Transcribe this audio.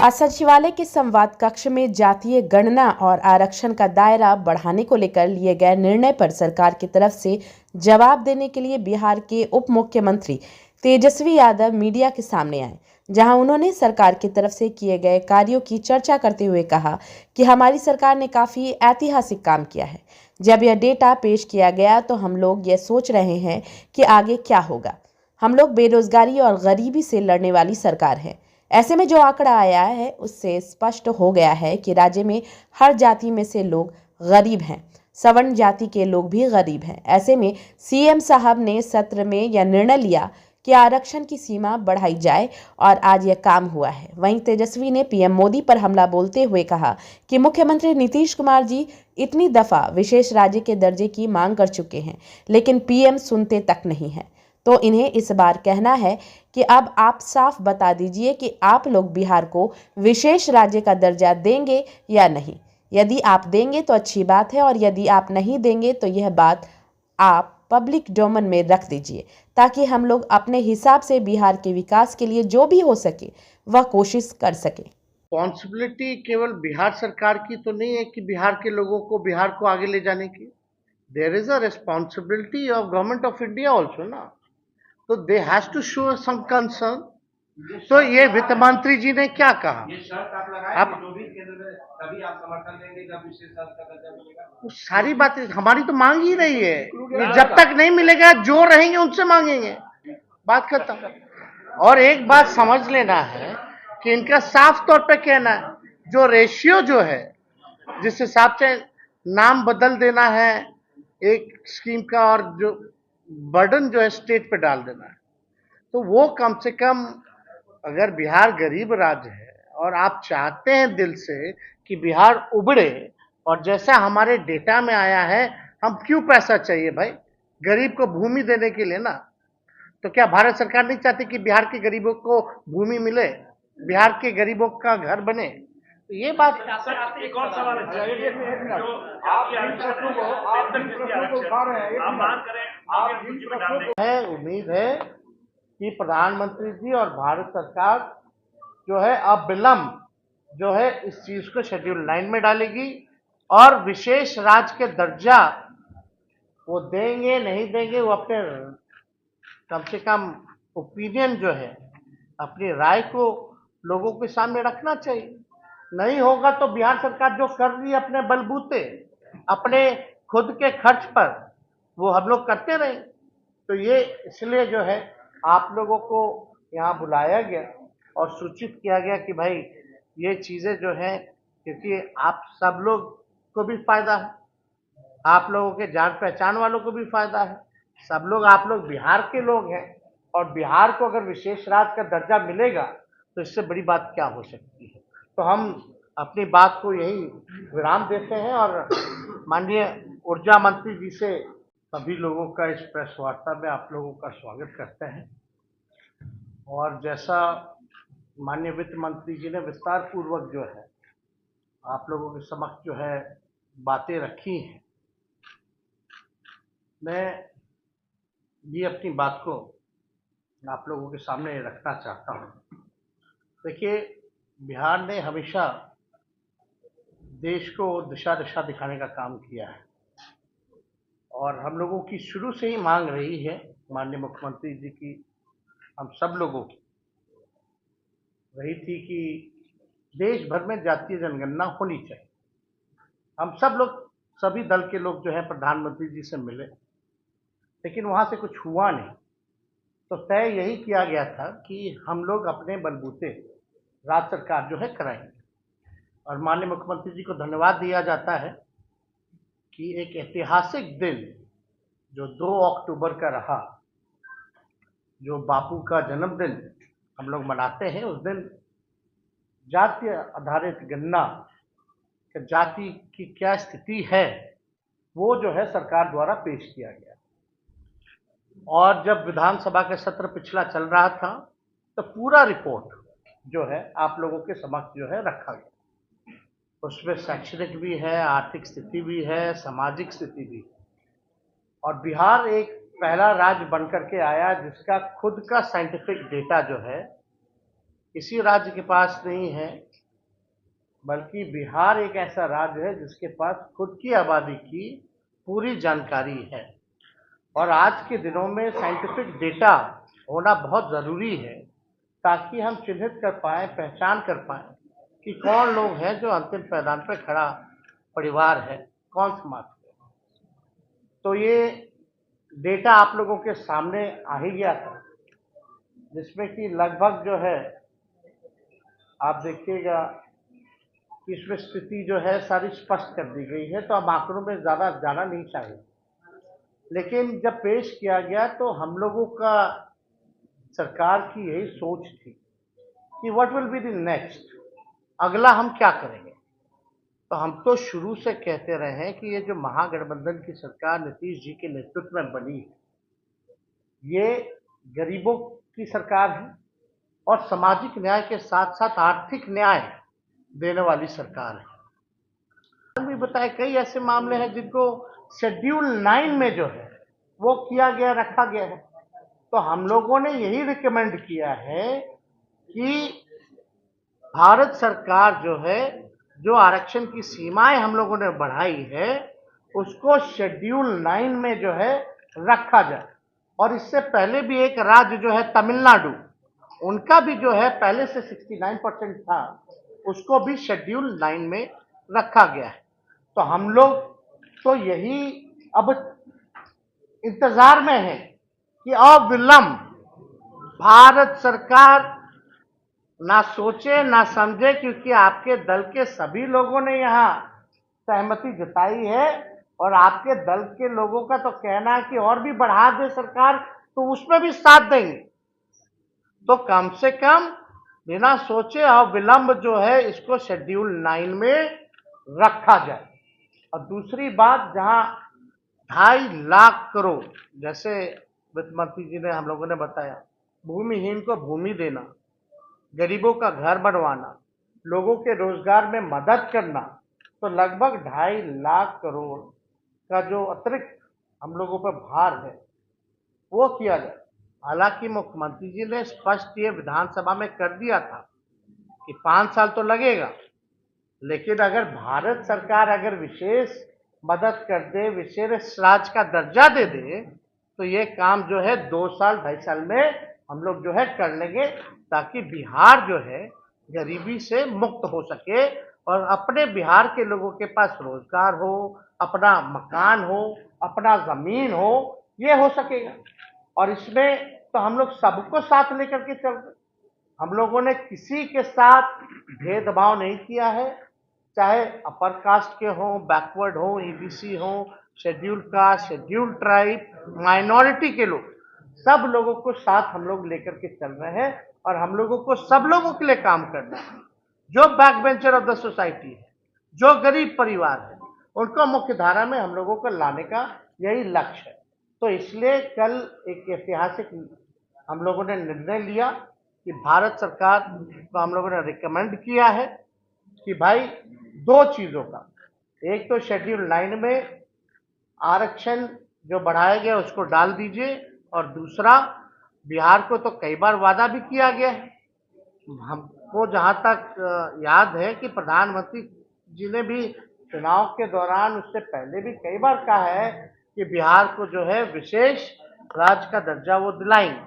आज सचिवालय के संवाद कक्ष में जातीय गणना और आरक्षण का दायरा बढ़ाने को लेकर लिए गए निर्णय पर सरकार की तरफ से जवाब देने के लिए बिहार के उप मुख्यमंत्री तेजस्वी यादव मीडिया के सामने आए, जहां उन्होंने सरकार की तरफ से किए गए कार्यों की चर्चा करते हुए कहा कि हमारी सरकार ने काफी ऐतिहासिक काम किया है। जब यह डेटा पेश किया गया तो हम लोग ये सोच रहे हैं कि आगे क्या होगा। हम लोग बेरोजगारी और गरीबी से लड़ने वाली सरकार है। ऐसे में जो आंकड़ा आया है उससे स्पष्ट हो गया है कि राज्य में हर जाति में से लोग गरीब हैं, सवर्ण जाति के लोग भी गरीब हैं। ऐसे में सीएम साहब ने सत्र में यह निर्णय लिया कि आरक्षण की सीमा बढ़ाई जाए और आज यह काम हुआ है। वहीं तेजस्वी ने पीएम मोदी पर हमला बोलते हुए कहा कि मुख्यमंत्री नीतीश कुमार जी इतनी दफा विशेष राज्य के दर्जे की मांग कर चुके हैं, लेकिन पीएम सुनते तक नहीं है। तो इन्हें इस बार कहना है कि अब आप साफ बता दीजिए कि आप लोग बिहार को विशेष राज्य का दर्जा देंगे या नहीं। यदि आप देंगे तो अच्छी बात है, और यदि आप नहीं देंगे तो यह बात आप पब्लिक डोमेन में रख दीजिए, ताकि हम लोग अपने हिसाब से बिहार के विकास के लिए जो भी हो सके वह कोशिश कर सके। रिस्पॉन्सिबिलिटी केवल बिहार सरकार की तो नहीं है कि बिहार के लोगों को, बिहार को आगे ले जाने की। There is a responsibility of government of India also ना, तो they has to show some concern. तो ये वित्त मंत्री जी ने क्या कहा, ये शर्त आप लगाए आप कि जो भी केंद्र में तभी आप समर्थन देंगे जब विशेष राज्य का दर्जा मिलेगा। वो सारी बातें हमारी तो मांग ही रही है, जब तक नहीं मिलेगा जो रहेंगे उनसे मांगेंगे, बात खत्म। और एक बात समझ लेना है कि इनका साफ तौर पे कहना है, जो रेशियो जो है, जिस हिसाब से नाम बदल देना है एक स्कीम का और जो बर्डन जो है स्टेट पे डाल देना है, तो वो कम से कम, अगर बिहार गरीब राज्य है और आप चाहते हैं दिल से कि बिहार उबड़े, और जैसा हमारे डेटा में आया है, हम क्यों पैसा चाहिए भाई गरीब को भूमि देने के लिए ना। तो क्या भारत सरकार नहीं चाहती कि बिहार के गरीबों को भूमि मिले, बिहार के गरीबों का घर बने? तो ये बात एक और सवाल है। उम्मीद है कि प्रधानमंत्री जी और भारत सरकार जो है अब विलंब जो है इस चीज को शेड्यूल 9 में डालेगी, और विशेष राज्य के दर्जा वो देंगे नहीं देंगे, वो अपने कम से कम ओपिनियन जो है, अपनी राय को लोगों के सामने रखना चाहिए। नहीं होगा तो बिहार सरकार जो कर रही है अपने बलबूते, अपने खुद के खर्च पर, वो हम लोग करते रहे। तो ये इसलिए जो है आप लोगों को यहाँ बुलाया गया और सूचित किया गया कि भाई ये चीज़ें जो हैं, क्योंकि आप सब लोग को भी फायदा है, आप लोगों के जान पहचान वालों को भी फायदा है, सब लोग, आप लोग बिहार के लोग हैं, और बिहार को अगर विशेष राज्य का दर्जा मिलेगा तो इससे बड़ी बात क्या हो सकती है। तो हम अपनी बात को यही विराम देते हैं और माननीय ऊर्जा मंत्री जी से सभी लोगों का इस प्रेस वार्ता में आप लोगों का स्वागत करते हैं। और जैसा माननीय वित्त मंत्री जी ने विस्तार पूर्वक जो है आप लोगों के समक्ष जो है बातें रखी हैं, मैं भी अपनी बात को आप लोगों के सामने रखना चाहता हूँ। देखिए, बिहार ने हमेशा देश को दिशा दिखाने का काम किया है, और हम लोगों की शुरू से ही मांग रही है, माननीय मुख्यमंत्री जी की, हम सब लोगों की रही थी कि देश भर में जातीय जनगणना होनी चाहिए। हम सब लोग, सभी दल के लोग जो है प्रधानमंत्री जी से मिले, लेकिन वहाँ से कुछ हुआ नहीं। तो तय यही किया गया था कि हम लोग अपने बलबूते राज्य सरकार जो है कराएंगे, और माननीय मुख्यमंत्री जी को धन्यवाद दिया जाता है कि एक ऐतिहासिक दिन जो 2 अक्टूबर का रहा, जो बापू का जन्मदिन हम लोग मनाते हैं, उस दिन जातीय आधारित गणना, जाति की क्या स्थिति है, वो जो है सरकार द्वारा पेश किया गया। और जब विधानसभा का सत्र पिछला चल रहा था तो पूरा रिपोर्ट जो है आप लोगों के समक्ष जो है रखा गया। उसमें शैक्षणिक भी है, आर्थिक स्थिति भी है, सामाजिक स्थिति भी है। और बिहार एक पहला राज्य बनकर के आया जिसका खुद का साइंटिफिक डेटा जो है किसी राज्य के पास नहीं है, बल्कि बिहार एक ऐसा राज्य है जिसके पास खुद की आबादी की पूरी जानकारी है। और आज के दिनों में साइंटिफिक डेटा होना बहुत ज़रूरी है ताकि हम चिन्हित कर पाएँ, पहचान कर पाएँ कि कौन लोग हैं जो अंतिम पायदान पे खड़ा परिवार है, कौन समाज है। तो ये डेटा आप लोगों के सामने आ ही गया था, जिसमें कि लगभग जो है आप देखिएगा कि इसमें स्थिति जो है सारी स्पष्ट कर दी गई है, तो अब आंकड़ों में ज़्यादा जाना नहीं चाहिए। लेकिन जब पेश किया गया तो हम लोगों का सरकार की यही सोच थी कि what will be the next, अगला हम क्या करेंगे। तो हम तो शुरू से कहते रहे हैं कि ये जो महागठबंधन की सरकार नीतीश जी के नेतृत्व में बनी है, ये गरीबों की सरकार है और सामाजिक न्याय के साथ साथ आर्थिक न्याय देने वाली सरकार है। भी बताए कई ऐसे मामले हैं जिनको शेड्यूल 9 में जो है वो किया गया, रखा गया है। तो हम लोगों ने यही रिकमेंड किया है कि भारत सरकार जो है, जो आरक्षण की सीमाएं हम लोगों ने बढ़ाई है, उसको शेड्यूल 9 में जो है रखा जाए। और इससे पहले भी एक राज्य जो है तमिलनाडु, उनका भी जो है पहले से 69% था, उसको भी शेड्यूल 9 में रखा गया है। तो हम लोग तो यही अब इंतजार में है कि अविलंब भारत सरकार ना सोचे ना समझे, क्योंकि आपके दल के सभी लोगों ने यहाँ सहमति जताई है और आपके दल के लोगों का तो कहना है कि और भी बढ़ा दे सरकार तो उसमें भी साथ देंगे। तो कम से कम बिना सोचे अविलंब जो है इसको शेड्यूल 9 में रखा जाए। और दूसरी बात, जहां 2.5 लाख करोड़, जैसे वित्त मंत्री जी ने हम लोगों ने बताया, भूमिहीन को भूमि देना, गरीबों का घर बनवाना, लोगों के रोजगार में मदद करना, तो लगभग 2.5 लाख करोड़ का जो अतिरिक्त हम लोगों पर भार है वो किया जाए। हालांकि मुख्यमंत्री जी ने स्पष्ट ये विधानसभा में कर दिया था कि 5 साल तो लगेगा, लेकिन अगर भारत सरकार अगर विशेष मदद कर दे, विशेष राज्य का दर्जा दे दे, तो ये काम जो है 2 साल 2.5 साल में हम लोग जो है कर लेंगे, ताकि बिहार जो है गरीबी से मुक्त हो सके और अपने बिहार के लोगों के पास रोजगार हो, अपना मकान हो, अपना जमीन हो, ये हो सकेगा। और इसमें तो हम लोग सबको साथ लेकर के चल रहे, हम लोगों ने किसी के साथ भेदभाव नहीं किया है, चाहे अपर कास्ट के हों, बैकवर्ड हों, ईबीसी हों, schedule caste, schedule tribe, minority के लोग, सब लोगों को साथ हम लोग लेकर के चल रहे हैं। और हम लोगों को सब लोगों के लिए काम करना है। जो back bencher of the society है, जो गरीब परिवार है, उनको मुख्य धारा में हम लोगों को लाने का यही लक्ष्य है। तो इसलिए कल एक ऐतिहासिक हम लोगों ने निर्णय लिया कि भारत सरकार को हम लोगों ने रिकमेंड किया है कि भाई 2 चीज़ों का, एक तो शेड्यूल 9 में आरक्षण जो बढ़ाया गया उसको डाल दीजिए, और दूसरा बिहार को तो कई बार वादा भी किया गया है। हमको जहाँ तक याद है कि प्रधानमंत्री जी ने भी चुनाव के दौरान, उससे पहले भी कई बार कहा है कि बिहार को जो है विशेष राज्य का दर्जा वो दिलाएंगे।